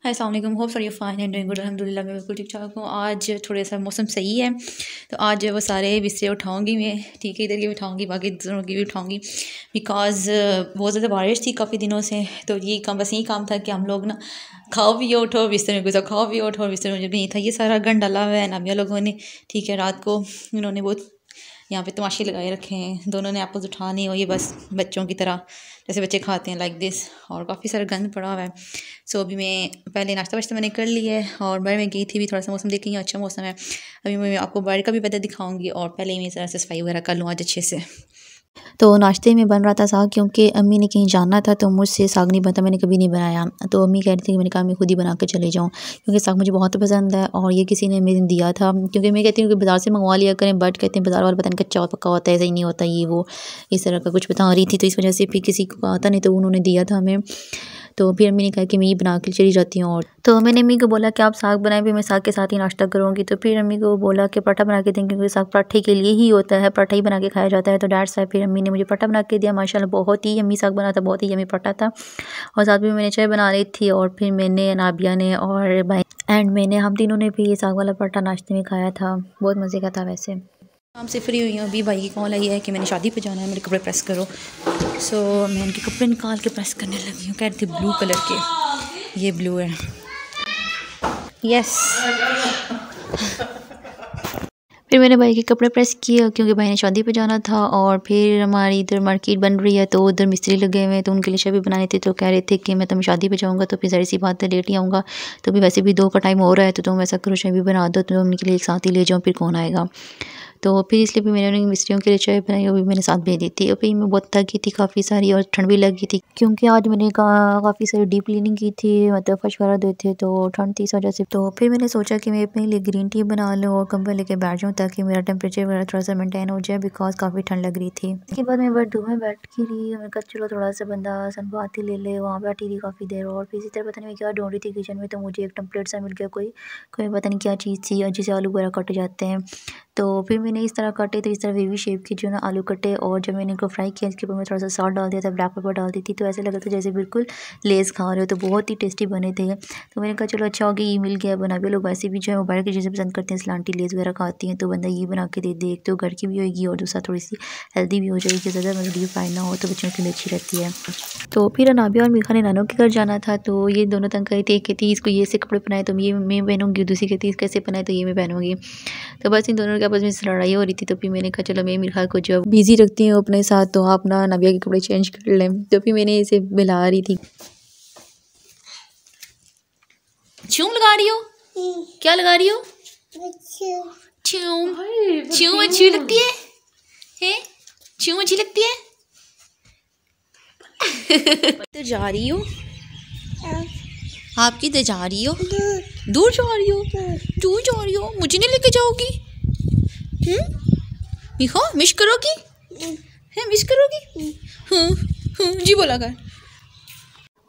हाय अस्सलाम वालेकुम, hope for you fine and doing good. अल्हम्दुलिल्लाह मैं बिल्कुल ठीक ठाक हूँ। आज थोड़ा सा मौसम सही है तो आज वो सारे बिस्तरे उठाऊँगी मैं, ठीक है, इधर की भी उठाऊँगी, बाकी दूसरों की भी उठाऊँगी बिकॉज़ बहुत ज़्यादा बारिश थी काफ़ी दिनों से। तो ये काम, बस यही काम था कि हम लोग ना खाओ भी उठो बिस्तर में गुजरो, खाओ भी उठो बिस्तर में, मुझे भी नहीं था। ये सारा गन डाला हुआ है नामिया लोगों ने, ठीक है। रात को इन्होंने बहुत यहाँ पे तमाशे लगाए रखे हैं, दोनों ने आपस उठानी हो, ये बस बच्चों की तरह जैसे बच्चे खाते हैं लाइक दिस। और काफ़ी सारा गंद पड़ा हुआ है। सो अभी मैं पहले नाश्ता वाश्ता मैंने कर लिया है और बाहर में गई थी भी, थोड़ा सा मौसम देख रही हूँ, अच्छा मौसम है। अभी मैं आपको बाहर का भी वेदर दिखाऊंगी और पहले मैं ज़रा सफाई वगैरह कर लूँ आज अच्छे से। तो नाश्ते में बन रहा था साग, क्योंकि अम्मी ने कहीं जाना था तो मुझसे साग नहीं बनता, मैंने कभी नहीं बनाया। तो अम्मी कह रही थी कि मैंने कहा मैं खुद ही बना के चले जाऊँ, क्योंकि साग मुझे बहुत पसंद है और ये किसी ने मुझे दिया था। क्योंकि मैं कहती हूँ कि बाज़ार से मंगवा लिया करें, बट कहते हैं बाज़ार वाला पता नहीं कच्चा पक्का होता है, सही नहीं होता, ये वो इस तरह का कुछ बता रही थी। तो इस वजह से फिर किसी को आता नहीं तो उन्होंने दिया था हमें। तो फिर अम्मी ने कहा कि मैं ये बना के चली जाती हूँ। और तो मैंने अम्मी को बोला कि आप साग बनाए, भी मैं साग के साथ ही नाश्ता करूँगी। तो फिर अम्मी को बोला कि पराठा बना के दें, क्योंकि साग पराठे के लिए ही होता है, पराठा ही बना के खाया जाता है। तो डैड साहब फिर अम्मी ने मुझे पराठा बना के दिया। माशाल्लाह बहुत ही यम्मी साग बना था, बहुत ही यम्मी पराठा था। और साथ में मैंने चाय बना रही थी और फिर मैंने, नाबिया ने और भाई एंड मैंने, हम तीनों ने भी ये साग वाला पराठा नाश्ते में खाया था, बहुत मज़े का था। वैसे काम से फ्री हुई हूँ अभी, भाई की कॉल आई है कि मैंने शादी पे जाना है, मेरे कपड़े प्रेस करो। सो मैं उनके कपड़े निकाल के प्रेस करने लगी हूँ। कह रही थी ब्लू कलर के, ये ब्लू है, यस। फिर मैंने भाई के कपड़े प्रेस किए क्योंकि भाई ने शादी पे जाना था। और फिर हमारी इधर मार्केट बन रही है तो उधर मिस्त्री लगे हुए हैं, तो उनके लिए चाय भी बनानी थी। तो कह रहे थे कि मैं तुम शादी पे जाऊँगा तो फिर सारी सी बात है लेट ही आऊँगा, तो भी वैसे भी 2 का टाइम हो रहा है, तो तुम ऐसा करो चाय भी बना दो, तो उनके लिए एक साथ ही ले जाऊँ, फिर कौन आएगा। तो फिर इसलिए भी मैंने मिस्त्रियों के लिए चाय बनाई और भी मैंने साथ भेज दी थी। और फिर मैं बहुत थक गई थी काफ़ी सारी, और ठंड भी लगी थी क्योंकि आज मैंने काफ़ी सारी डीप क्लीनिंग की थी, मतलब फर्श वगैरह धोए थे, तो ठंड थी इस वजह से। तो फिर मैंने सोचा कि मैं अपने लिए ग्रीन टी बना लूँ और कंबल लेके बैठ जाऊँ ताकि मेरा टेम्परेचर वगैरह थोड़ा सा मेंटेन हो जाए, बिकॉज काफ़ी ठंड लग रही थी। उसके बाद मैं बेडरूम में बैठ के रही, मैंने कहा चलो थोड़ा सा बंदा सनबात ही ले ले, वहाँ बैठी रही काफ़ी देर। और फिर इसी तरह पता नहीं मैं क्या ढूंढ रही थी किचन में, तो मुझे एक टेम्पलेट सा मिल गया, कोई पता नहीं क्या चीज़ थी, जिसे आलू वगैरह कटे जाते हैं। तो फिर मैंने इस तरह काटे, तो इस तरह वेवी शेप के जो ना आलू कटे, और जब मैंने इनको फ्राई किया इसके ऊपर मैं थोड़ा सा सॉल्ट डाल दिया था, ब्लैक पेपर डाल दी थी, तो ऐसे लगा था जैसे बिल्कुल लेस खा रहे हो, तो बहुत ही टेस्टी बने थे। तो मैंने कहा चलो अच्छा हो गया, ये मिल गया। बना भी लोग वैसे भी जो है वो बाहर की चीज़ें पसंद करते हैं, सलांटी लेस वगैरह खाती हैं, तो बंदा ये बना के दे दे, एक तो घर की भी होगी और दूसरा थोड़ी सी हेल्दी भी हो जाएगी, ज़्यादा मतलब डीप फ्राई ना हो, तो बच्चों के लिए अच्छी रहती है। तो फिर अनाबिया और मीखा ने नानों के घर जाना था, तो ये दोनों तंग कही थी, कहती इसको ये से कपड़े पहनाए तो ये मैं पहनूंगी, दूसरी कहती इसको कैसे पहनाए तो ये मैं पहनूंगी। तो बस इन दोनों के आपस में लड़ाई हो रही थी। तो फिर मैंने कहा चलो मैं मीखा को जब बिजी रखती हूँ अपने साथ, तो आप ना नाबिया के कपड़े चेंज कर लें। तो फिर मैंने इसे मिला रही थी। चूम लगा रही हो? क्या लगा रही हो? चूम चूम अच्छी लगती है, हैं? चूम अच्छी लगती है। तो जा रही हो आप? किधर जा रही हो? दूर जा रही हो? दूर जा रही हो? मुझे नहीं लेके जाओगी? मीखा मिश करोगी? है मिश करोगी? हाँ जी बोला कर।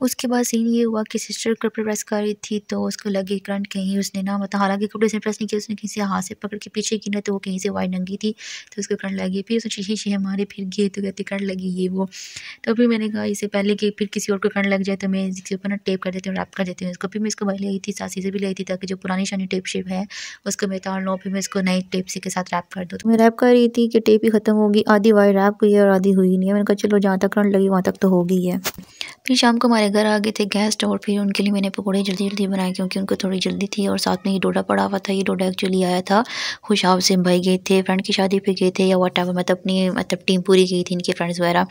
उसके बाद सीन ये हुआ कि सिस्टर कपड़े प्रेस कर रही थी, तो उसको लगी करंट, कहीं उसने ना, मतलब हालांकि कपड़े से प्रेस नहीं किया, उसने किसी हाथ से पकड़ के पीछे की ना, तो वो कहीं से वाइट नंगी थी, तो उसको करंट लगी। फिर उसने शीशे हमारे फिर गए, तो कहते करंट लगी ये वो। तो फिर मैंने कहा इससे पहले कि फिर किसी और को करंट लग जाए तो मैं इसके ऊपर ना टेप कर देती हूँ, रैप कर देती हूँ इसको। फिर मैं इसको ले आई थी, सासी से भी लाई थी, ताकि जो पुरानी शानी टेप शेप है उसको मैं तार लूँ, फिर मैं इसको नई टेप से के साथ रैप कर दूँ। तो मैं रैप कर रही थी कि टेप ही खत्म होगी, आधी वायर रैप हुई है और आधी हुई नहीं है। मैंने कहा चलो जहाँ तक करंट लगी वहाँ तक तो हो गई है। फिर शाम को हमारे घर आ गए थे गेस्ट, और फिर उनके लिए मैंने पकौड़े जल्दी जल्दी बनाए, क्योंकि उनको थोड़ी जल्दी थी। और साथ में ये डोडा पड़ा हुआ था, ये डोडा एक्चुअली आया था खुशाब से, भाई गए थे फ्रेंड की शादी पे गए थे या वट एवर, मतलब अपनी टीम पूरी गई थी इनके फ्रेंड्स वगैरह।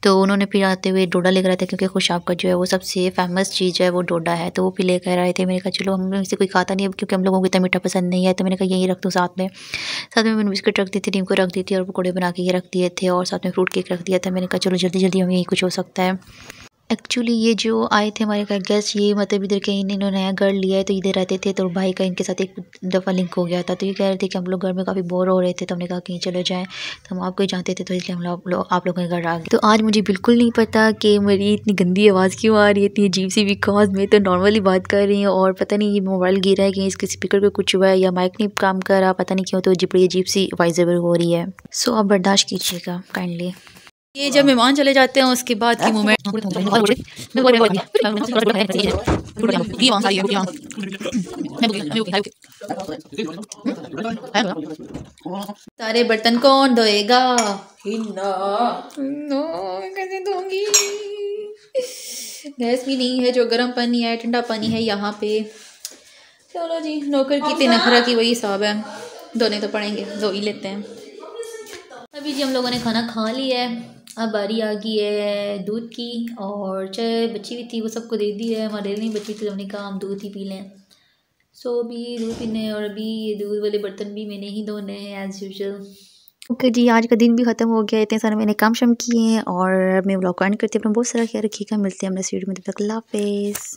तो उन्होंने फिर आते हुए डोडा लेकर आए थे, क्योंकि खुशाब का जो है वो सबसे फेमस चीज़ है वो डोडा है, तो वो फिर लेकर आए थे। मैंने कहा चलो हम इसे कोई खाता नहीं है, क्योंकि हम लोगों को इतना मीठा पसंद नहीं है, तो मैंने कहा यही रख दो साथ में। मैंने बिस्किट रख दी थी, टीम को रख दी थी, और पकौड़े बना के ये रख दिए थे, और साथ में फ्रूट केक रख दिया था। मैंने कहा चलो जल्दी जल्दी हम यही कुछ हो सकता है। एक्चुअली ये जो आए थे हमारे घर गेस्ट, ये मतलब इधर कहीं इन्होंने नया घर लिया है, तो इधर रहते थे, तो भाई का इनके साथ एक दफ़ा लिंक हो गया था। तो ये कह रहे थे कि हम लोग घर में काफ़ी बोर हो रहे थे, तो हमने कहा कहीं चले जाएं, तो हम आपको ही जानते थे, तो इसलिए हम आप लोगों के घर आ गए। तो आज मुझे बिल्कुल नहीं पता कि मेरी इतनी गंदी आवाज़ क्यों आ रही है, इतनी अजीब सी, बिकॉज मैं तो नॉर्मली बात कर रही हूँ और पता नहीं ये मोबाइल गिरा है कि इसके स्पीकर पर कुछ हुआ है या माइक नहीं काम कर रहा, पता नहीं क्यों, तो बड़ी अजीब सी वॉइस हो रही है। सो आप बर्दाश्त कीजिएगा काइंडली। ये जब मेहमान चले जाते हैं उसके बाद की मोमेंट सारे बर्तन कौन धोएगा? नो, कैसे धोंगी? गैस भी नहीं है, जो गर्म पानी है ठंडा पानी है यहाँ पे। चलो जी, नौकर की इतने नखरा की वही हिसाब है, धोने तो पड़ेंगे, धो ही लेते हैं। अभी जी हम लोगों ने खाना खा लिया है। अब बारी आ गई है दूध की, और चाय बची हुई थी वो सबको दे दी है, हमारे नहीं बची थी, हमने कहा हम दूध ही पी लें। सो अभी दूध पीने, और अभी ये दूध वाले बर्तन भी मैंने ही धोने हैं एज़ यूजुअल। ओके जी, आज का दिन भी ख़त्म हो गया, इतने सारे मैंने काम शाम किए हैं, और मैं व्लॉग एंड करती हूँ। अपना बहुत सारा ख्याल रखिएगा, मिलते हैं अपने वीडियो में, तब तक अल्लाह हाफ़िज़।